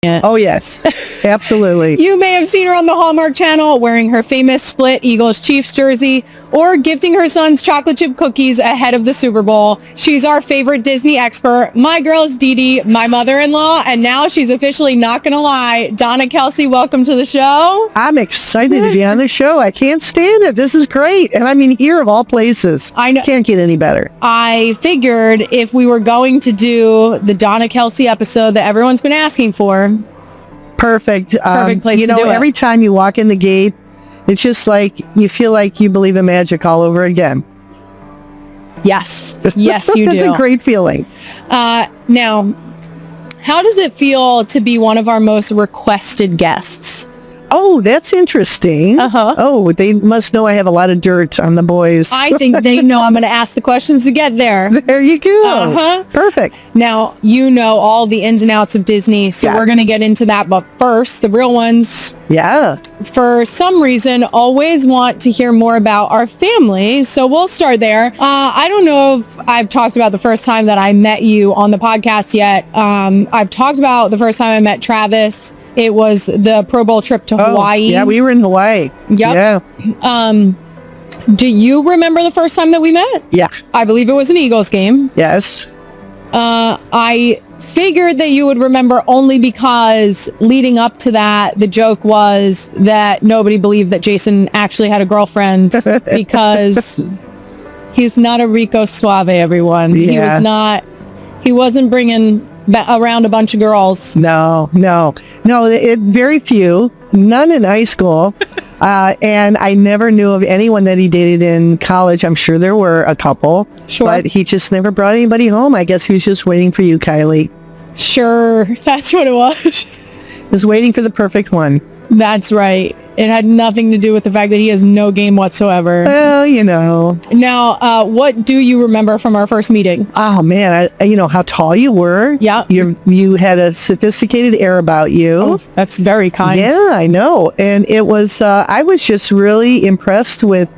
Oh, yes. Absolutely. You may have seen her on the Hallmark Channel wearing her famous split Eagles Chiefs jersey or gifting her sons chocolate chip cookies ahead of the Super Bowl. She's our favorite Disney expert. My girl is Dee Dee, my mother-in-law, and now she's officially not gonna lie. Donna Kelce, welcome to the show. I'm excited to be on the show. I can't stand it. This is great. And I mean, here of all places. I know. Can't get any better. I figured if we were going to do the Donna Kelce episode that everyone's been asking for, Perfect. Perfect place to do it. Every time you walk in the gate, it's just like you feel like you believe in magic all over again. yes. Yes, you do. It's a great feeling. Now, how does it feel to be one of our most requested guests? Oh, that's interesting. Uh-huh. Oh, they must know I have a lot of dirt on the boys. I think they know I'm going to ask the questions to get there. There you go. Uh-huh. Perfect. Now, you know all the ins and outs of Disney, so Yeah. we're going to get into that. But first, the real ones, Yeah. for some reason, always want to hear more about our family. So we'll start there. I don't know if I've talked about the first time that I met you on the podcast yet. I've talked about the first time I met Travis. It was the Pro Bowl trip to Hawaii. Yeah, we were in Hawaii. Yep. Yeah. Do you remember the first time that we met? Yeah. I believe it was an Eagles game. Yes. I figured that you would remember only because leading up to that, the joke was that nobody believed that Jason actually had a girlfriend because he's not a Rico Suave, everyone. Yeah. He wasn't bringing around a bunch of girls. No. Very few. None in high school. And I never knew of anyone that he dated in college. I'm sure there were a couple. Sure. But he just never brought anybody home. I guess he was just waiting for you, Kylie. Sure, that's what it was. He was waiting for the perfect one. That's right. It had nothing to do with the fact that he has no game whatsoever. Well, you know. Now, what do you remember from our first meeting? Oh, man. How tall you were. Yeah. You had a sophisticated air about you. Oh, that's very kind. Yeah, I know. And it was, I was just really impressed with,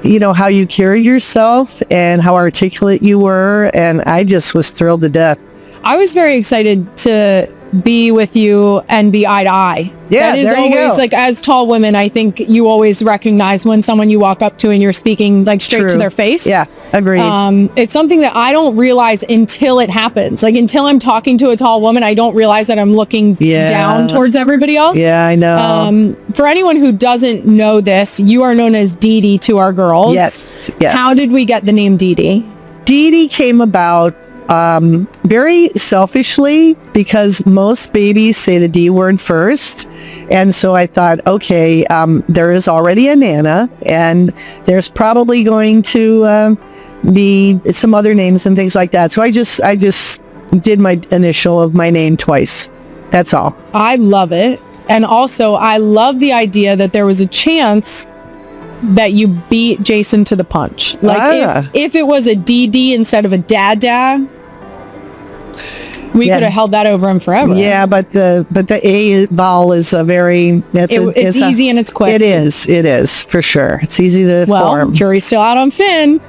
how you carried yourself and how articulate you were. And I just was thrilled to death. I was very excited to be with you and be eye to eye. Yeah, that is there you always go. like, as tall women, I think you always recognize when someone you walk up to and you're speaking like straight True. to their face. Yeah, agreed. It's something that I don't realize until it happens. Like until I'm talking to a tall woman, I don't realize that I'm looking down towards everybody else. Yeah, I know. For anyone who doesn't know this, you are known as Dee Dee to our girls. Yes. How did we get the name Dee Dee? Dee Dee came about very selfishly because most babies say the D word first. And so I thought, okay, there is already a Nana and there's probably going to be some other names and things like that. So I just did my initial of my name twice. That's all. I love it. And also I love the idea that there was a chance that you beat Jason to the punch. Like if it was a DD instead of a dad, we could have held that over him forever. Yeah, but the A vowel is a very it's easy and it's quick. It is for sure. It's easy to form. Jury's still out on Finn.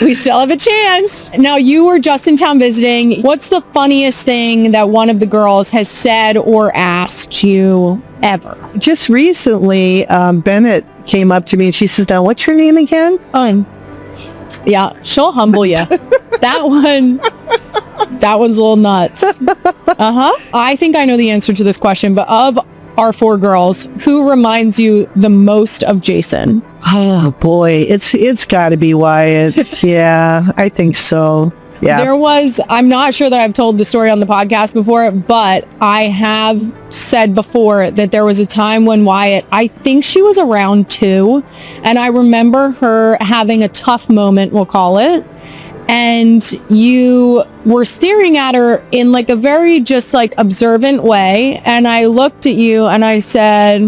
We still have a chance. Now you were just in town visiting. What's the funniest thing that one of the girls has said or asked you ever? Just recently, Bennett came up to me and she says, "Now, what's your name again?" Yeah, she'll humble you. That one's a little nuts. I think I know the answer to this question, but of our four girls, who reminds you the most of Jason? Oh boy, it's got to be Wyatt. Yeah, I think so. Yeah. I'm not sure that I've told the story on the podcast before, but I have said before that there was a time when Wyatt, I think she was around 2, and I remember her having a tough moment, we'll call it, and you were staring at her in like a very just like observant way, and I looked at you and I said,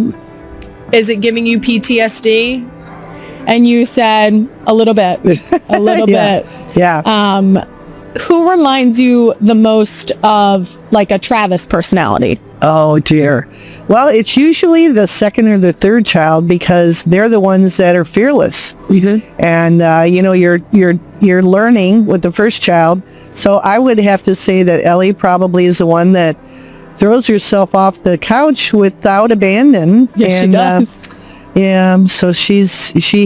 "Is it giving you PTSD?" And you said, "A little bit, a little bit." Yeah. Who reminds you the most of like a Travis personality? Oh dear. Well, it's usually the second or the third child because they're the ones that are fearless. Mm-hmm. And you're learning with the first child. So I would have to say that Ellie probably is the one that throws herself off the couch without abandon. Yes, she does. Yeah, so she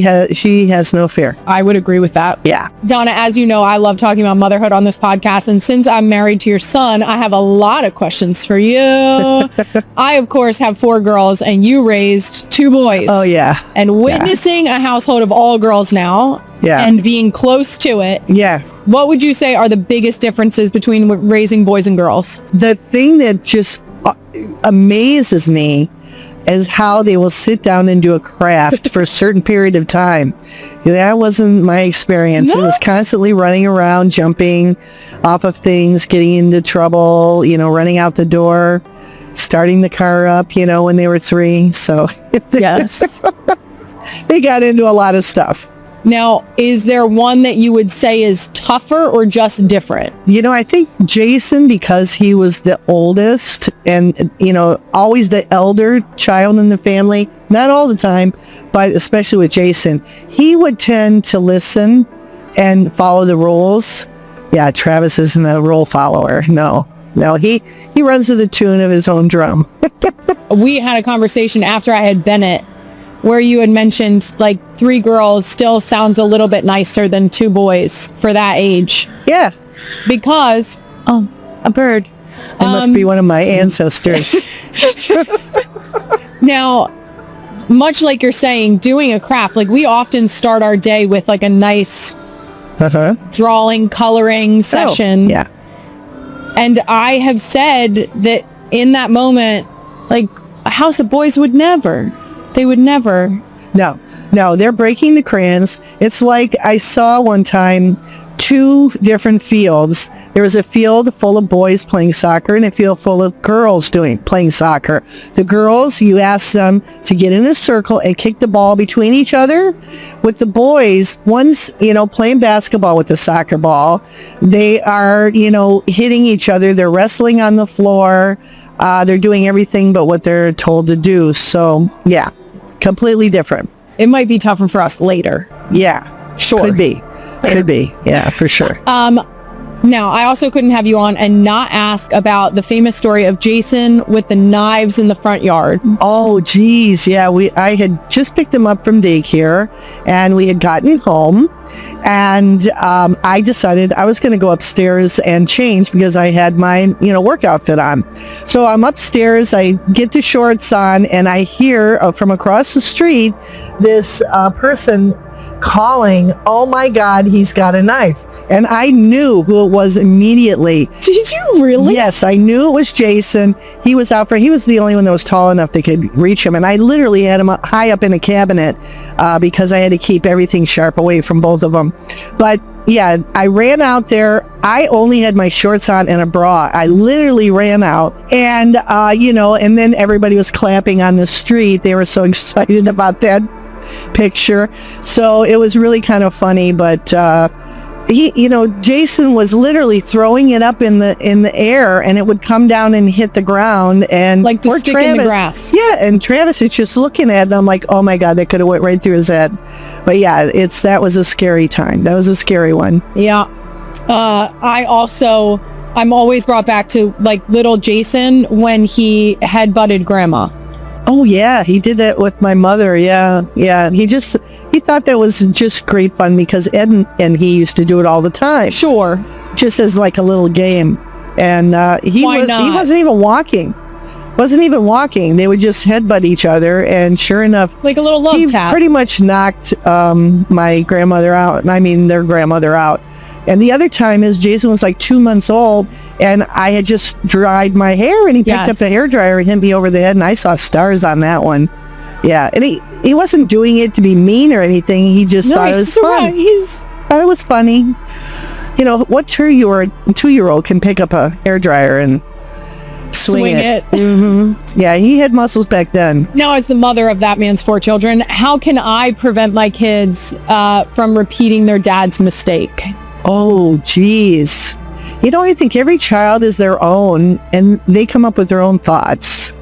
has no fear. I would agree with that. Yeah. Donna, as you know, I love talking about motherhood on this podcast. And since I'm married to your son, I have a lot of questions for you. I, of course, have 4 girls and you raised 2 boys. Oh, yeah. And witnessing a household of all girls now and being close to it. Yeah. What would you say are the biggest differences between raising boys and girls? The thing that just amazes me is how they will sit down and do a craft for a certain period of time. That wasn't my experience. No. It was constantly running around, jumping off of things, getting into trouble, running out the door, starting the car up, when they were 3. So Yes. they got into a lot of stuff. Now, is there one that you would say is tougher or just different? I think Jason, because he was the oldest and, always the elder child in the family, not all the time, but especially with Jason, he would tend to listen and follow the rules. Yeah, Travis isn't a rule follower. No, he runs to the tune of his own drum. We had a conversation after I had Bennett where you had mentioned 3 girls still sounds a little bit nicer than 2 boys for that age. Yeah. Because, a bird. It must be one of my ancestors. Now, much like you're saying, doing a craft, we often start our day with a nice drawing, coloring session. Oh, yeah. And I have said that in that moment, a house of boys would never. They would never. No, they're breaking the crayons. It's like I saw one time 2 different fields. There was a field full of boys playing soccer and a field full of girls playing soccer. The girls, you ask them to get in a circle and kick the ball between each other. With the boys, one's, playing basketball with the soccer ball. They are, hitting each other. They're wrestling on the floor. They're doing everything but what they're told to do. So, yeah, completely different. It might be tougher for us later. Yeah, sure. Could be. Yeah, for sure. Now, I also couldn't have you on and not ask about the famous story of Jason with the knives in the front yard. Oh, geez. Yeah, I had just picked them up from daycare and we had gotten home and I decided I was going to go upstairs and change because I had my, work outfit on. So I'm upstairs, I get the shorts on and I hear from across the street this person calling, "Oh my God, he's got a knife." And I knew who it was immediately. Did you really? Yes, I knew it was Jason. He was the only one that was tall enough they could reach him. And I literally had him high up in a cabinet because I had to keep everything sharp away from both of them. But yeah, I ran out there. I only had my shorts on and a bra. I literally ran out and, and then everybody was clapping on the street. They were so excited about that picture. So it was really kind of funny, but Jason was literally throwing it up in the air and it would come down and hit the ground and to stick in the grass. Yeah, and Travis is just looking at it and I'm like, oh my God, that could have went right through his head. But yeah, that was a scary time. That was a scary one. Yeah. I'm always brought back to little Jason when he headbutted grandma. Oh yeah, he did that with my mother. Yeah. He thought that was just great fun because Ed and he used to do it all the time. Sure. Just as a little game. And he wasn't even walking. They would just headbutt each other, and sure enough, like a little love tap. Pretty much knocked my grandmother out. I mean, their grandmother out. And the other time is Jason was 2 months old and I had just dried my hair and he picked up the hairdryer and hit me over the head and I saw stars on that one. Yeah. And he wasn't doing it to be mean or anything. He just thought it was fun. Thought it was funny. What 2-year-old can pick up a hairdryer and swing it? Mm-hmm. Yeah, he had muscles back then. Now, as the mother of that man's 4 children, how can I prevent my kids from repeating their dad's mistake? Oh, geez. I think every child is their own and they come up with their own thoughts.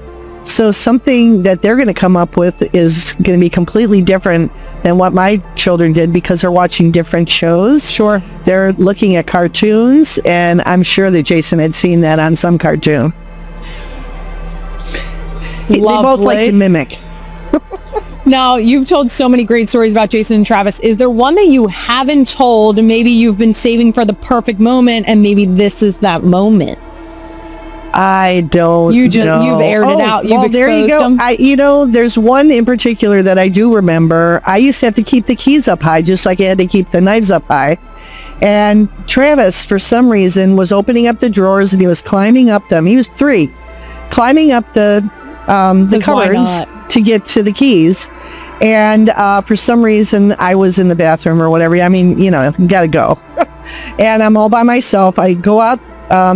So something that they're going to come up with is going to be completely different than what my children did because they're watching different shows. Sure. They're looking at cartoons and I'm sure that Jason had seen that on some cartoon. They both like to mimic. Now, you've told so many great stories about Jason and Travis. Is there one that you haven't told, and maybe you've been saving for the perfect moment, and maybe this is that moment? I don't know. You've aired it out. You've exposed there you go. them. There's one in particular that I do remember. I used to have to keep the keys up high, just like I had to keep the knives up high. And Travis, for some reason, was opening up the drawers, and he was climbing up them. He was 3, climbing up the cupboards to get to the keys. And for some reason, I was in the bathroom or whatever. I mean, you gotta go. And I'm all by myself. I go out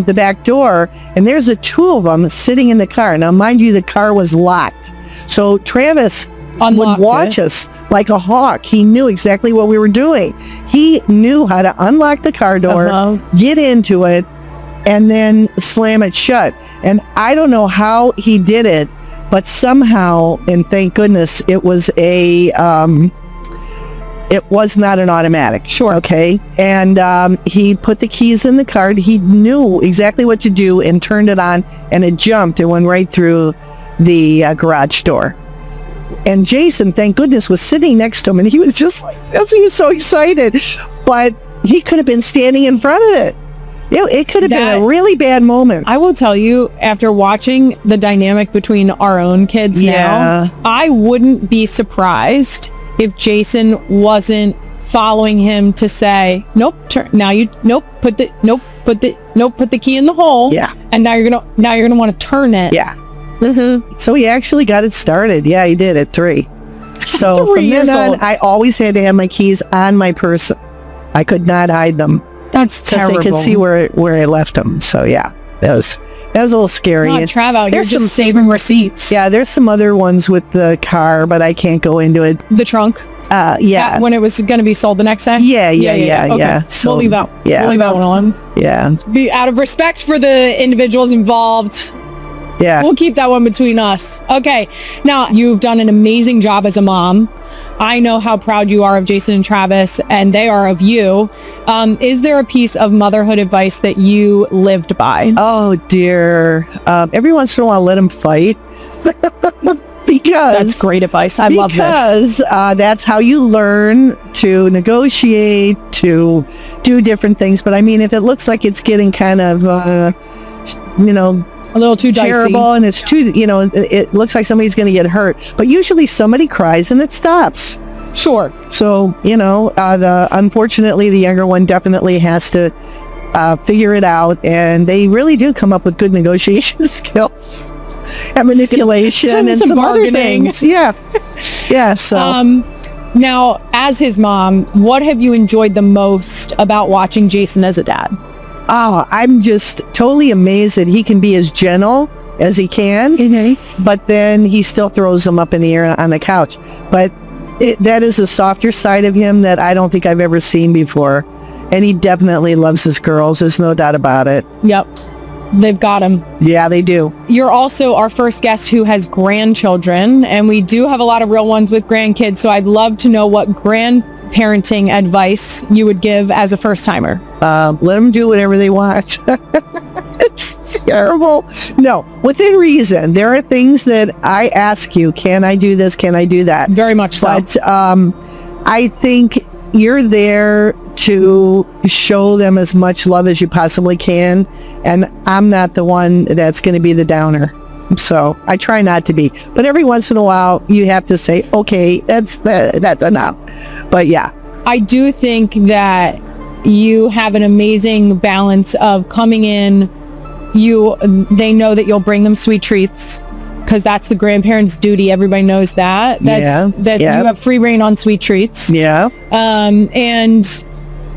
the back door, and there's the 2 of them sitting in the car. Now, mind you, the car was locked. So Travis would watch us like a hawk. He knew exactly what we were doing. He knew how to unlock the car door, get into it, and then slam it shut. And I don't know how he did it, but somehow, and thank goodness, it was it was not an automatic. Sure. Okay. And he put the keys in the car. He knew exactly what to do and turned it on, and it jumped and went right through the garage door. And Jason, thank goodness, was sitting next to him, and he was just like this. He was so excited, but he could have been standing in front of it. It could have been a really bad moment. I will tell you, after watching the dynamic between our own kids now, I wouldn't be surprised if Jason wasn't following him to say, nope, put the key in the hole. Yeah. And now you're gonna want to turn it. Yeah. Mm-hmm. So he actually got it started. Yeah, he did at 3. So from then on, I always had to have my keys on my person. I could not hide them. That's terrible. They could see where I left them. So yeah, that was a little scary. Not Trav out here just saving receipts. Yeah, there's some other ones with the car, but I can't go into it. The trunk. Yeah. When it was going to be sold the next day. Yeah. Okay. So we'll leave that. Yeah. We'll leave that one on. Yeah. Be out of respect for the individuals involved. Yeah. We'll keep that one between us. Okay. Now, you've done an amazing job as a mom. I know how proud you are of Jason and Travis, and they are of you. Is there a piece of motherhood advice that you lived by? Oh, dear. Every once in a while, let them fight. Because that's great advice. I love this. Because that's how you learn to negotiate, to do different things. But I mean, if it looks like it's getting kind of, a little too terrible, dicey, and it's too, it looks like somebody's going to get hurt. But usually somebody cries and it stops. Sure. So, unfortunately, the younger one definitely has to figure it out, and they really do come up with good negotiation skills and manipulation and some other things. Yeah. Yeah. So. Now, as his mom, what have you enjoyed the most about watching Jason as a dad? Oh, I'm just totally amazed that he can be as gentle as he can, but then he still throws them up in the air on the couch. But that is a softer side of him that I don't think I've ever seen before. And he definitely loves his girls. There's no doubt about it. Yep. They've got him. Yeah, they do. You're also our first guest who has grandchildren, and we do have a lot of real ones with grandkids, so I'd love to know what grandparenting advice you would give as a first-timer. Let them do whatever they want. It's terrible. No, within reason. There are things that I ask you, can I do this? Can I do that? Very much so. But I think you're there to show them as much love as you possibly can, and I'm not the one that's going to be the downer. So I try not to be. But every once in a while, you have to say, okay, that's enough. But yeah. I do think that you have an amazing balance of coming in. They know that you'll bring them sweet treats, because that's the grandparents' duty. Everybody knows that. You have free reign on sweet treats. Yeah. And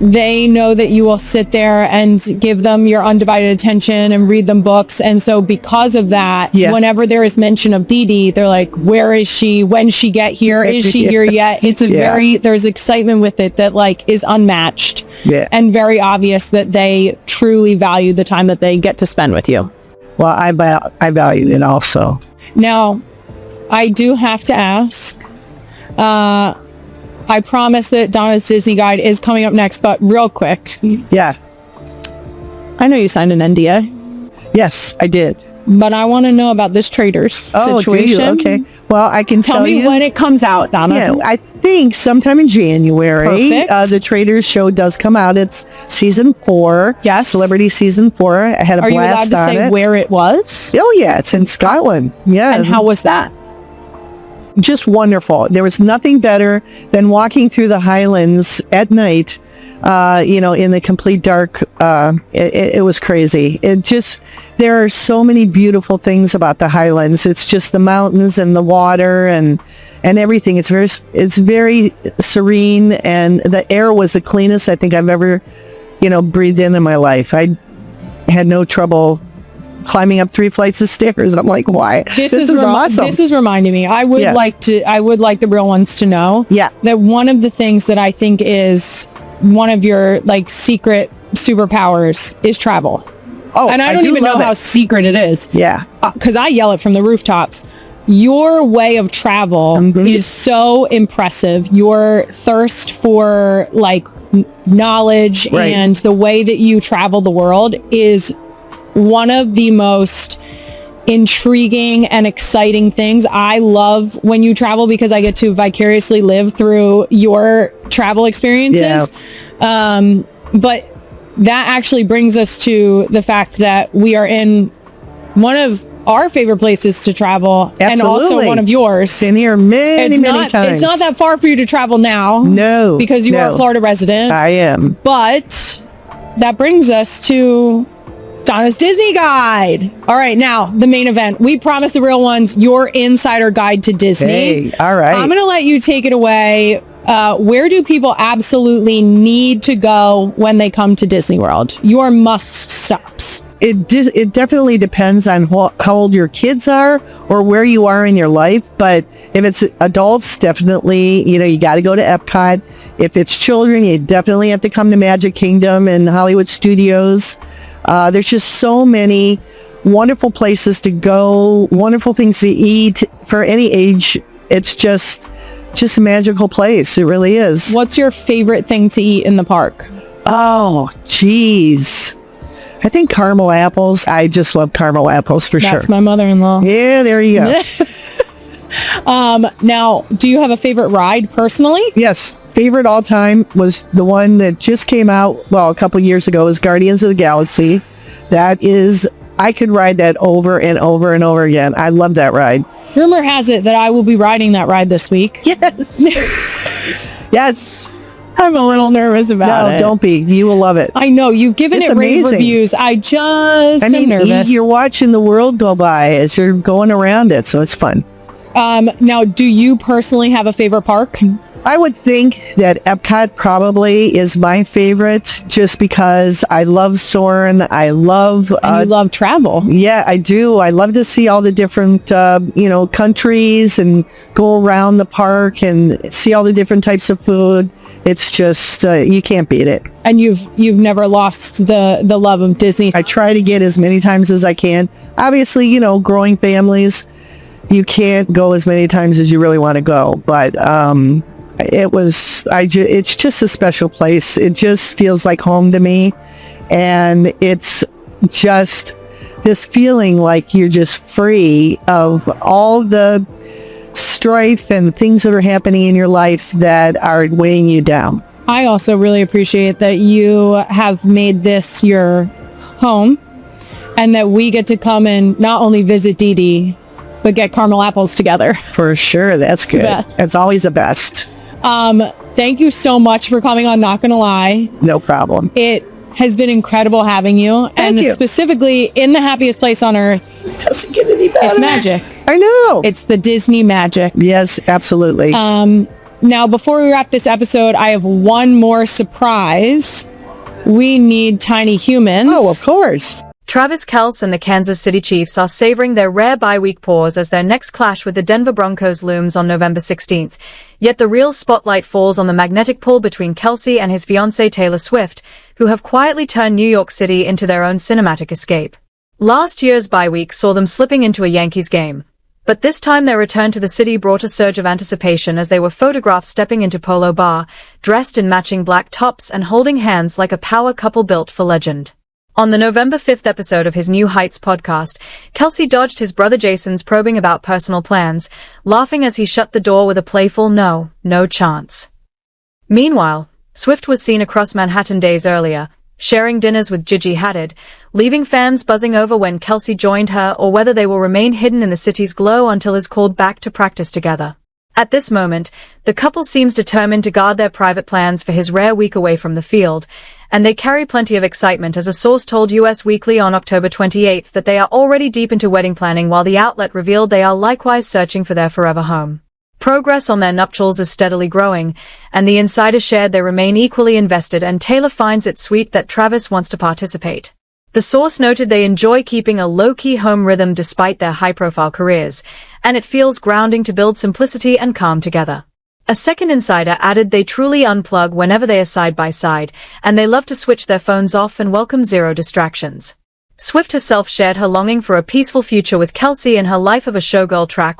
they know that you will sit there and give them your undivided attention and read them books. And so because of that, whenever there is mention of Dee Dee, they're like, where is she? When she get here? Is she here yet? It's there's excitement with it that is unmatched and very obvious that they truly value the time that they get to spend with you. Well, I value it also. Now, I do have to ask, I promise that Donna's Disney Guide is coming up next, but real quick. Yeah. I know you signed an NDA. Yes, I did. but I want to know about this Traitors situation. Do you? Okay. Well, I can tell you. Tell me when it comes out, Donna. Yeah, I think sometime in January. Perfect. The Traitors show does come out. It's season 4. Yes. Celebrity season 4. I had a Are you allowed blast to on say it. where it was? Oh yeah, it's in Scotland. Yeah. And how was that? Just wonderful. There was nothing better than walking through the Highlands at night, in the complete dark. It was crazy. There are so many beautiful things about the Highlands. It's just the mountains and the water and everything. It's very serene, and the air was the cleanest I think I've ever, breathed in my life. I had no trouble climbing up 3 flights of stairs. I'm like, why? This is awesome. This is reminding me. I would like the real ones to know that one of the things that I think is one of your secret superpowers is travel. Oh, and I don't even know how secret it is. Yeah. Because I yell it from the rooftops. Your way of travel is so impressive. Your thirst for knowledge and the way that you travel the world is one of the most intriguing and exciting things. I love when you travel because I get to vicariously live through your travel experiences. Yeah. But that actually brings us to the fact that we are in one of our favorite places to travel. Absolutely. And also one of yours. Been here many times. It's not that far for you to travel now. No. Because you are a Florida resident. I am. But that brings us to Donna's Disney Guide. All right, now the main event. We promised the real ones your insider guide to Disney. Hey, all right. I'm going to let you take it away. Where do people absolutely need to go when they come to Disney World? Your must stops. It definitely depends on how old your kids are or where you are in your life. But if it's adults, definitely, you got to go to Epcot. If it's children, you definitely have to come to Magic Kingdom and Hollywood Studios. There's just so many wonderful places to go, wonderful things to eat for any age. It's just a magical place. It really is. What's your favorite thing to eat in the park? Oh, geez. I think caramel apples. I just love caramel apples for sure. That's my mother-in-law. Yeah, there you go. Now, do you have a favorite ride personally? Yes. Favorite all time was the one that just came out, a couple years ago, is Guardians of the Galaxy. I could ride that over and over and over again. I love that ride. Rumor has it that I will be riding that ride this week. Yes. Yes. I'm a little nervous about it. No, don't be. You will love it. I know. You've given it rave reviews. I am nervous. You're watching the world go by as you're going around it, so it's fun. Now, do you personally have a favorite park? I would think that Epcot probably is my favorite just because I love Soarin'. I love... you love travel. Yeah, I do. I love to see all the different, countries and go around the park and see all the different types of food. It's just, you can't beat it. And you've never lost the love of Disney. I try to get as many times as I can. Obviously, growing families, you can't go as many times as you really want to go. But it's just a special place. It just feels like home to me. And it's just this feeling like you're just free of all the strife and things that are happening in your life that are weighing you down. I also really appreciate that you have made this your home and that we get to come and not only visit Dee Dee, but get caramel apples together. For sure. That's good. That's always the best. Thank you so much for coming on Not Gonna Lie. No problem. It has been incredible having you. Thank you. Specifically in the happiest place on earth. It doesn't get any better. It's magic. I know. It's the Disney magic. Yes, absolutely. Now, before we wrap this episode, I have one more surprise. We need tiny humans. Oh, of course. Travis Kelce and the Kansas City Chiefs are savoring their rare bye-week pause as their next clash with the Denver Broncos looms on November 16th. Yet the real spotlight falls on the magnetic pull between Kelce and his fiancée Taylor Swift, who have quietly turned New York City into their own cinematic escape. Last year's bye week saw them slipping into a Yankees game. But this time their return to the city brought a surge of anticipation as they were photographed stepping into Polo Bar, dressed in matching black tops and holding hands like a power couple built for legend. On the November 5th episode of his New Heights podcast, Kelce dodged his brother Jason's probing about personal plans, laughing as he shut the door with a playful no chance. Meanwhile, Swift was seen across Manhattan days earlier, sharing dinners with Gigi Hadid, leaving fans buzzing over when Kelce joined her or whether they will remain hidden in the city's glow until is called back to practice together. At this moment, the couple seems determined to guard their private plans for his rare week away from the field, and they carry plenty of excitement as a source told US Weekly on October 28 that they are already deep into wedding planning while the outlet revealed they are likewise searching for their forever home. Progress on their nuptials is steadily growing, and the insider shared they remain equally invested and Taylor finds it sweet that Travis wants to participate. The source noted they enjoy keeping a low-key home rhythm despite their high-profile careers, and it feels grounding to build simplicity and calm together. A second insider added they truly unplug whenever they are side by side, and they love to switch their phones off and welcome zero distractions. Swift herself shared her longing for a peaceful future with Kelce in her Life of a Showgirl track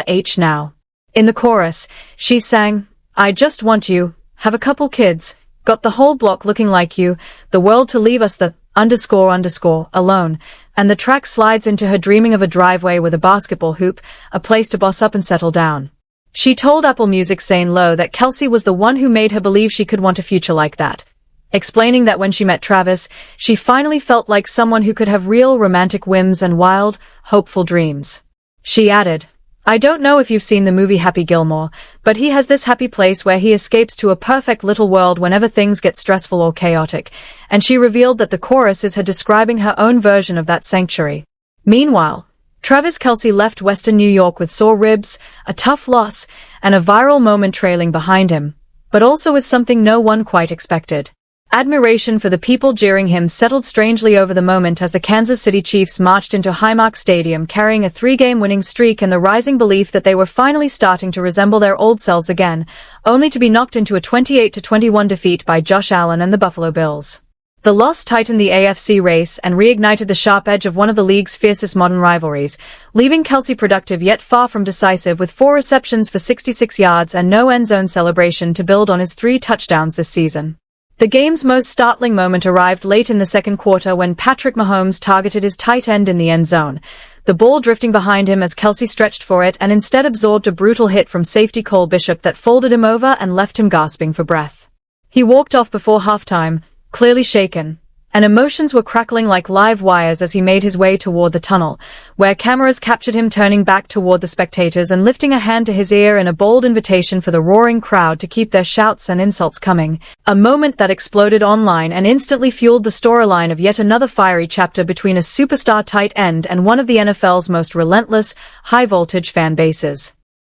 $H Now. In the chorus, she sang, "I just want you, have a couple kids, got the whole block looking like you, the world to leave us the __ alone," and the track slides into her dreaming of a driveway with a basketball hoop, a place to boss up and settle down. She told Apple Music's Zane Lowe that Kelce was the one who made her believe she could want a future like that, explaining that when she met Travis, she finally felt like someone who could have real romantic whims and wild, hopeful dreams. She added, "I don't know if you've seen the movie Happy Gilmore, but he has this happy place where he escapes to a perfect little world whenever things get stressful or chaotic," and she revealed that the chorus is her describing her own version of that sanctuary. Meanwhile, Travis Kelce left Western New York with sore ribs, a tough loss, and a viral moment trailing behind him, but also with something no one quite expected. Admiration for the people jeering him settled strangely over the moment as the Kansas City Chiefs marched into Highmark Stadium carrying a 3-game winning streak and the rising belief that they were finally starting to resemble their old selves again, only to be knocked into a 28-21 defeat by Josh Allen and the Buffalo Bills. The loss tightened the AFC race and reignited the sharp edge of one of the league's fiercest modern rivalries, leaving Kelce productive yet far from decisive with 4 receptions for 66 yards and no end-zone celebration to build on his 3 touchdowns this season. The game's most startling moment arrived late in the second quarter when Patrick Mahomes targeted his tight end in the end zone, the ball drifting behind him as Kelce stretched for it and instead absorbed a brutal hit from safety Cole Bishop that folded him over and left him gasping for breath. He walked off before halftime, clearly shaken, and emotions were crackling like live wires as he made his way toward the tunnel, where cameras captured him turning back toward the spectators and lifting a hand to his ear in a bold invitation for the roaring crowd to keep their shouts and insults coming, a moment that exploded online and instantly fueled the storyline of yet another fiery chapter between a superstar tight end and one of the NFL's most relentless, high-voltage fan bases.